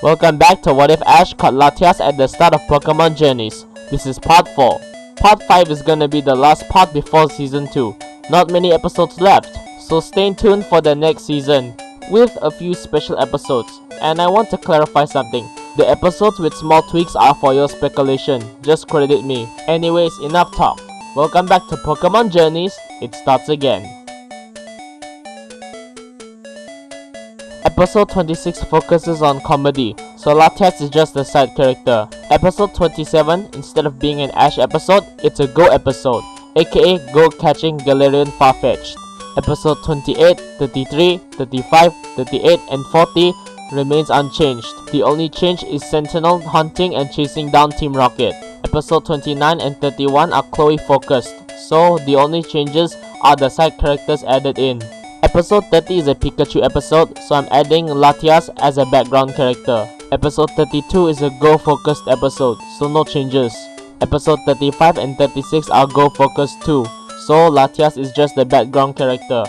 Welcome back to What If Ash caught Latias at the start of Pokemon Journeys. This is part 4. Part 5 is gonna be the last part before season 2. Not many episodes left, so stay tuned for the next season with a few special episodes. And I want to clarify something. The episodes with small tweaks are for your speculation, just credit me. Anyways, enough talk. Welcome back to Pokemon Journeys, it starts again. Episode 26 focuses on comedy, so Latias is just a side character. Episode 27, instead of being an Ash episode, it's a Go episode, aka Go catching Galarian Farfetch'd. Episode 28, 33, 35, 38, and 40 remains unchanged. The only change is Sentinel hunting and chasing down Team Rocket. Episode 29 and 31 are Chloe focused, so the only changes are the side characters added in. Episode 30 is a Pikachu episode, so I'm adding Latias as a background character. Episode 32 is a Go focused episode, so no changes. Episode 35 and 36 are Go focused too, so Latias is just the background character.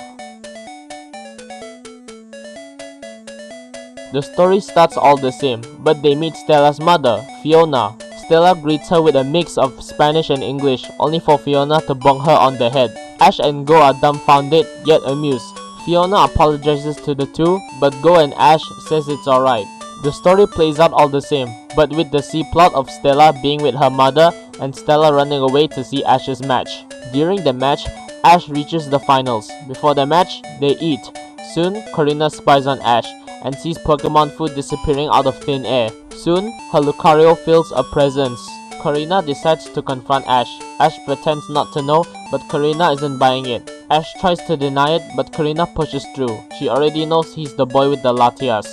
The story starts all the same, but they meet Stella's mother, Fiona. Stella greets her with a mix of Spanish and English, only for Fiona to bonk her on the head. Ash and Go are dumbfounded, yet amused. Fiona apologizes to the two, but Go and Ash says it's alright. The story plays out all the same, but with the C-plot of Stella being with her mother and Stella running away to see Ash's match. During the match, Ash reaches the finals. Before the match, they eat. Soon, Corina spies on Ash and sees Pokemon food disappearing out of thin air. Soon, her Lucario feels a presence. Corina decides to confront Ash. Ash pretends not to know, but Corina isn't buying it. Ash tries to deny it, but Corina pushes through. She already knows he's the boy with the Latias.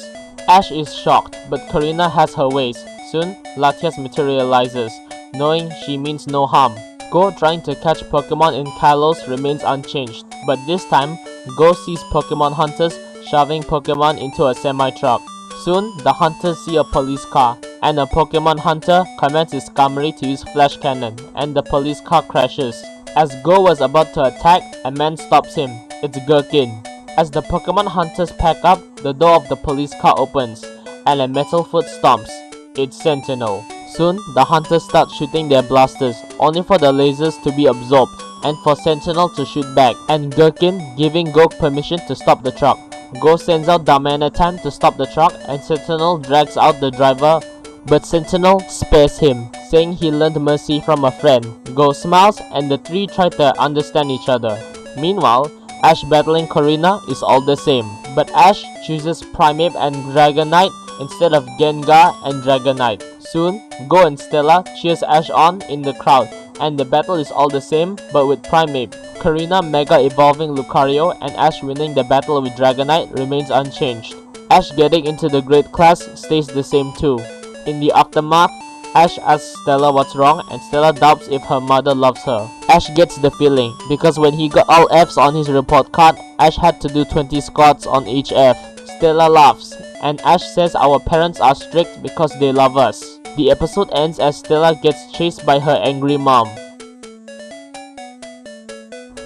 Ash is shocked, but Corina has her ways. Soon, Latias materializes, knowing she means no harm. Go trying to catch Pokemon in Kalos remains unchanged, but this time, Go sees Pokemon hunters shoving Pokemon into a semi-truck. Soon, the hunters see a police car, and a Pokemon hunter commands his Skarmory to use flash cannon, and the police car crashes. As Go was about to attack, a man stops him. It's Gherkin. As the Pokemon hunters pack up, the door of the police car opens, and a metal foot stomps. It's Sentinel. Soon, the hunters start shooting their blasters, only for the lasers to be absorbed, and for Sentinel to shoot back, and Gherkin giving Go permission to stop the truck. Go sends out Darmanitan to stop the truck, and Sentinel drags out the driver, but Sentinel spares him, saying he learned mercy from a friend. Go smiles, and the three try to understand each other. Meanwhile, Ash battling Corina is all the same, but Ash chooses Primeape and Dragonite instead of Gengar and Dragonite. Soon, Go and Stella cheers Ash on in the crowd, and the battle is all the same but with Primeape. Corina mega evolving Lucario and Ash winning the battle with Dragonite remains unchanged. Ash getting into the grade class stays the same too. In the aftermath, Ash asks Stella what's wrong, and Stella doubts if her mother loves her. Ash gets the feeling, because when he got all Fs on his report card, Ash had to do 20 squats on each F. Stella laughs, and Ash says our parents are strict because they love us. The episode ends as Stella gets chased by her angry mom.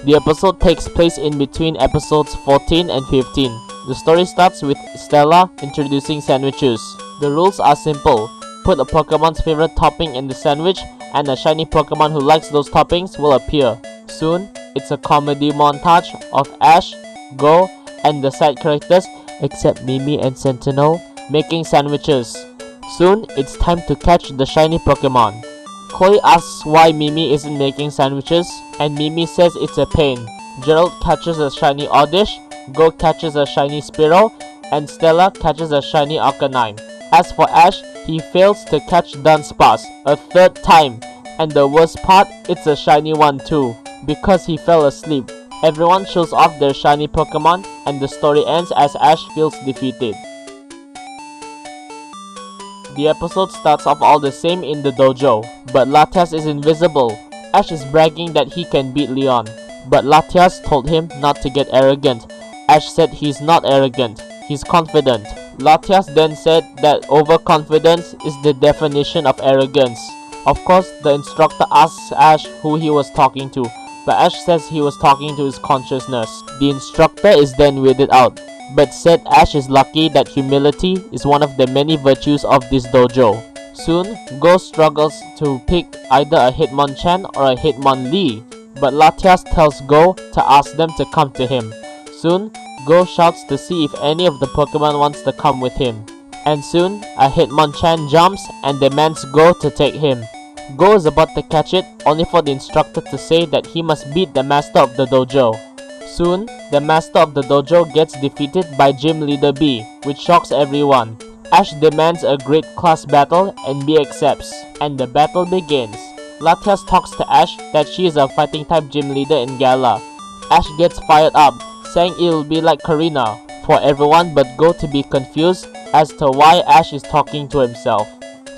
The episode takes place in between episodes 14 and 15. The story starts with Stella introducing sandwiches. The rules are simple. Put a Pokemon's favorite topping in the sandwich, and a shiny Pokemon who likes those toppings will appear. Soon, it's a comedy montage of Ash, Go, and the side characters, except Mimi and Sentinel, making sandwiches. Soon, it's time to catch the shiny Pokemon. Chloe asks why Mimi isn't making sandwiches, and Mimi says it's a pain. Gerald catches a shiny Oddish, Go catches a shiny Spearow, and Stella catches a shiny Arcanine. As for Ash, he fails to catch Dunsparce a third time, and the worst part, it's a shiny one too, because he fell asleep. Everyone shows off their shiny Pokemon, and the story ends as Ash feels defeated. The episode starts off all the same in the dojo, but Latias is invisible. Ash is bragging that he can beat Leon, but Latias told him not to get arrogant. Ash said he's not arrogant, he's confident. Latias then said that overconfidence is the definition of arrogance. Of course, the instructor asks Ash who he was talking to, but Ash says he was talking to his consciousness. The instructor is then weirded out, but said Ash is lucky that humility is one of the many virtues of this dojo. Soon, Go struggles to pick either a Hitmonchan or a Hitmonlee, but Latias tells Go to ask them to come to him. Soon, Go shouts to see if any of the Pokemon wants to come with him. And soon, a Hitmonchan jumps and demands Go to take him. Go is about to catch it, only for the instructor to say that he must beat the master of the dojo. Soon, the master of the dojo gets defeated by Gym Leader B, which shocks everyone. Ash demands a great class battle and B accepts, and the battle begins. Latias talks to Ash that she is a fighting type gym leader in Gala. Ash gets fired up, saying it will be like Karina, for everyone but Go to be confused as to why Ash is talking to himself.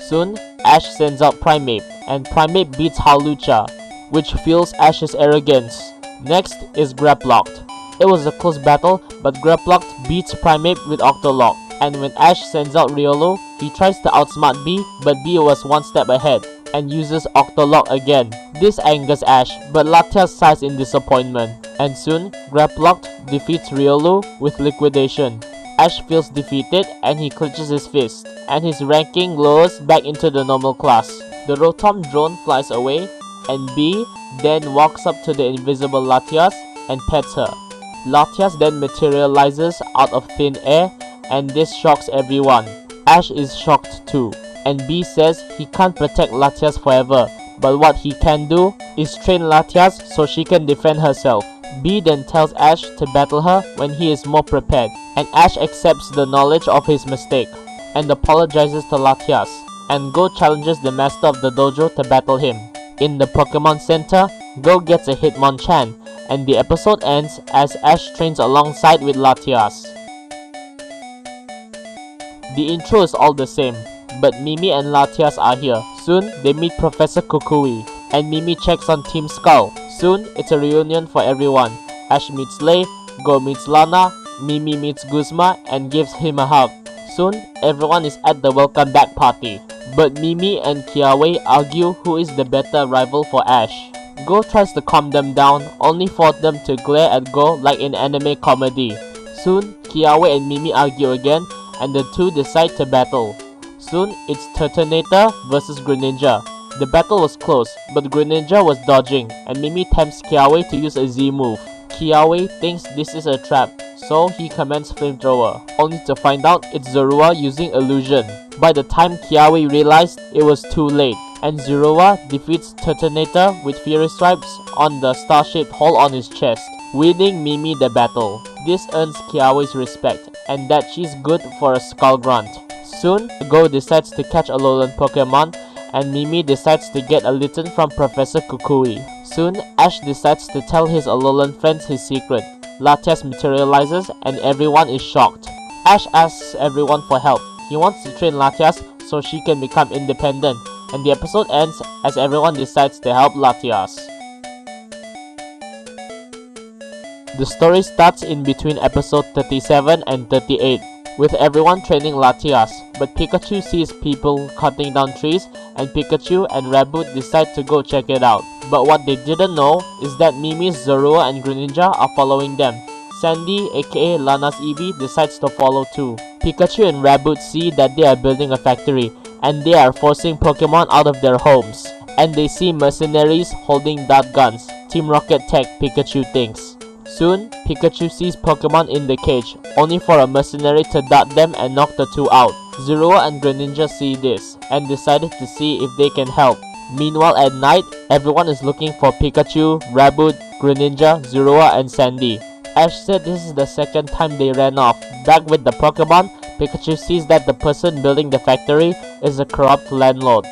Soon, Ash sends out Primeape, and Primeape beats Hawlucha, which fuels Ash's arrogance. Next is Graplocked. It was a close battle, but Graplocked beats Primeape with Octolock. And when Ash sends out Riolu, he tries to outsmart B, but B was one step ahead and uses Octolock again. This angers Ash, but Latias sighs in disappointment. And soon, Graplocked defeats Riolu with Liquidation. Ash feels defeated and he clenches his fist, and his ranking lowers back into the normal class. The Rotom drone flies away, and B then walks up to the invisible Latias and pets her. Latias then materializes out of thin air, and this shocks everyone. Ash is shocked too, and B says he can't protect Latias forever, but what he can do is train Latias so she can defend herself. B then tells Ash to battle her when he is more prepared, and Ash accepts the knowledge of his mistake and apologizes to Latias, and Go challenges the master of the dojo to battle him. In the Pokemon Center, Go gets a Hitmonchan, and the episode ends as Ash trains alongside with Latias. The intro is all the same, but Mimi and Latias are here. Soon, they meet Professor Kukui, and Mimi checks on Team Skull. Soon, it's a reunion for everyone. Ash meets Lei, Go meets Lana, Mimi meets Guzma and gives him a hug. Soon, everyone is at the welcome back party, but Mimi and Kiawe argue who is the better rival for Ash. Go tries to calm them down, only for them to glare at Go like in anime comedy. Soon, Kiawe and Mimi argue again, and the two decide to battle. Soon, it's Turtonator versus Greninja. The battle was close, but Greninja was dodging, and Mimi tempts Kiawe to use a Z move. Kiawe thinks this is a trap, so he commands Flamethrower, only to find out it's Zorua using Illusion. By the time Kiawe realized, it was too late, and Zorua defeats Turtonator with Fury Stripes on the star-shaped hole on his chest, winning Mimi the battle. This earns Kiawe's respect, and that she's good for a Skull Grunt. Soon, Go decides to catch a Alolan Pokemon, and Mimi decides to get a Litten from Professor Kukui. Soon, Ash decides to tell his Alolan friends his secret. Latias materializes, and everyone is shocked. Ash asks everyone for help. He wants to train Latias so she can become independent, and the episode ends as everyone decides to help Latias. The story starts in between episode 37 and 38, with everyone training Latias, but Pikachu sees people cutting down trees, and Pikachu and Raboot decide to go check it out. But what they didn't know is that Mimi's Zorua and Greninja are following them. Sandy, aka Lana's Eevee, decides to follow too. Pikachu and Raboot see that they are building a factory, and they are forcing Pokemon out of their homes. And they see mercenaries holding dart guns. Team Rocket Tech, Pikachu thinks. Soon, Pikachu sees Pokemon in the cage, only for a mercenary to dart them and knock the two out. Zorua and Greninja see this, and decided to see if they can help. Meanwhile at night, everyone is looking for Pikachu, Raboot, Greninja, Zorua and Sandy. Ash said this is the second time they ran off. Back with the Pokemon, Pikachu sees that the person building the factory is a corrupt landlord,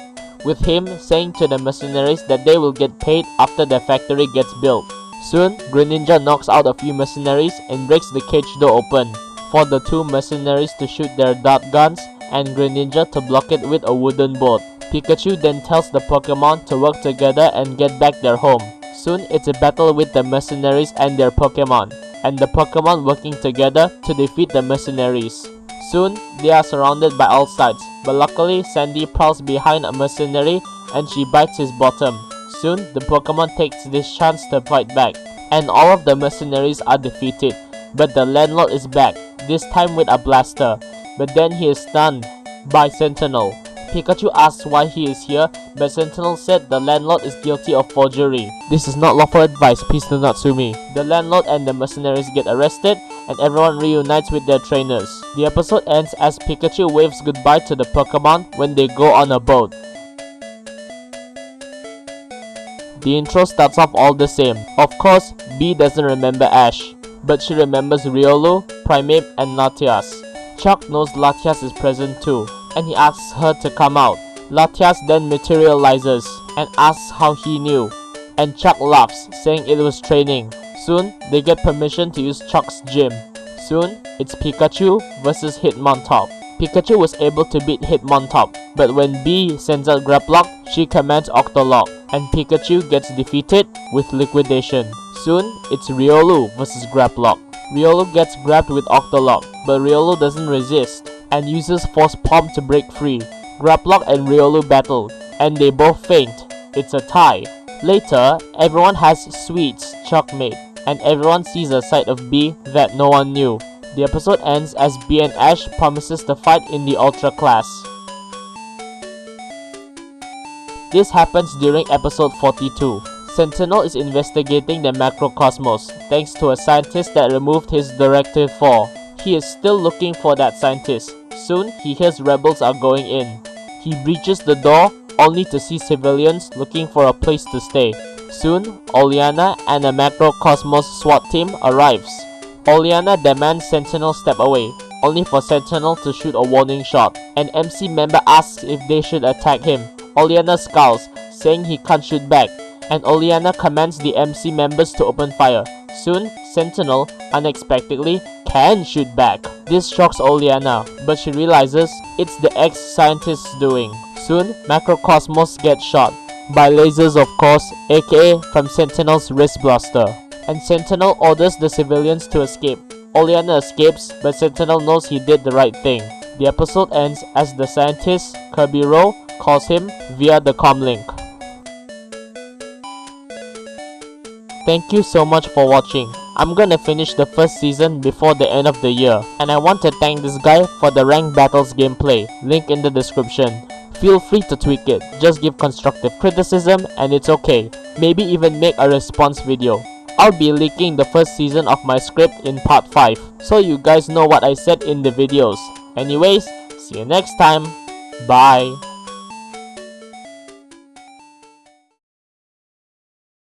with him saying to the mercenaries that they will get paid after the factory gets built. Soon, Greninja knocks out a few mercenaries and breaks the cage door open, for the two mercenaries to shoot their dart guns and Greninja to block it with a wooden board. Pikachu then tells the Pokemon to work together and get back their home. Soon, it's a battle with the mercenaries and their Pokemon, and the Pokemon working together to defeat the mercenaries. Soon, they are surrounded by all sides, but luckily Sandy prowls behind a mercenary and she bites his bottom. Soon, the Pokemon takes this chance to fight back, and all of the mercenaries are defeated. But the landlord is back, this time with a blaster, but then he is stunned by Sentinel. Pikachu asks why he is here, but Sentinel said the landlord is guilty of forgery. This is not lawful advice, please do not sue me. The landlord and the mercenaries get arrested, and everyone reunites with their trainers. The episode ends as Pikachu waves goodbye to the Pokemon when they go on a boat. The intro starts off all the same. Of course, Bee doesn't remember Ash, but she remembers Riolu, Primeape, and Latias. Chuck knows Latias is present too, and he asks her to come out. Latias then materializes and asks how he knew, and Chuck laughs, saying it was training. Soon, they get permission to use Chuck's gym. Soon, it's Pikachu versus Hitmontop. Pikachu was able to beat Hitmontop, but when Bee sends out Graplock, she commands Octolock, and Pikachu gets defeated with Liquidation. Soon, it's Riolu versus Graplock. Riolu gets grabbed with Octolock, but Riolu doesn't resist and uses Force Palm to break free. Graplock and Riolu battle, and they both faint. It's a tie. Later, everyone has sweets Chuck made, and everyone sees a side of Bee that no one knew. The episode ends as Bee and Ash promises to fight in the Ultra class. This happens during episode 42. Sentinel is investigating the macrocosmos thanks to a scientist that removed his Directive 4. He is still looking for that scientist. Soon, he hears rebels are going in. He breaches the door only to see civilians looking for a place to stay. Soon, Oleana and a macrocosmos SWAT team arrives. Oleana demands Sentinel step away, only for Sentinel to shoot a warning shot. An MC member asks if they should attack him. Oleana scowls, saying he can't shoot back, and Oleana commands the MC members to open fire. Soon, Sentinel, unexpectedly, can shoot back. This shocks Oleana, but she realizes it's the ex-scientist's doing. Soon, Macrocosmos gets shot, by lasers of course, aka from Sentinel's wrist blaster. And Sentinel orders the civilians to escape. Oleana escapes, but Sentinel knows he did the right thing. The episode ends as the scientist, Kirby-Ro, calls him via the comlink. Thank you so much for watching. I'm gonna finish the first season before the end of the year, and I want to thank this guy for the ranked battles gameplay, link in the description. Feel free to tweak it, just give constructive criticism and it's okay. Maybe even make a response video. I'll be leaking the first season of my script in part 5, so you guys know what I said in the videos. Anyways, see you next time. Bye.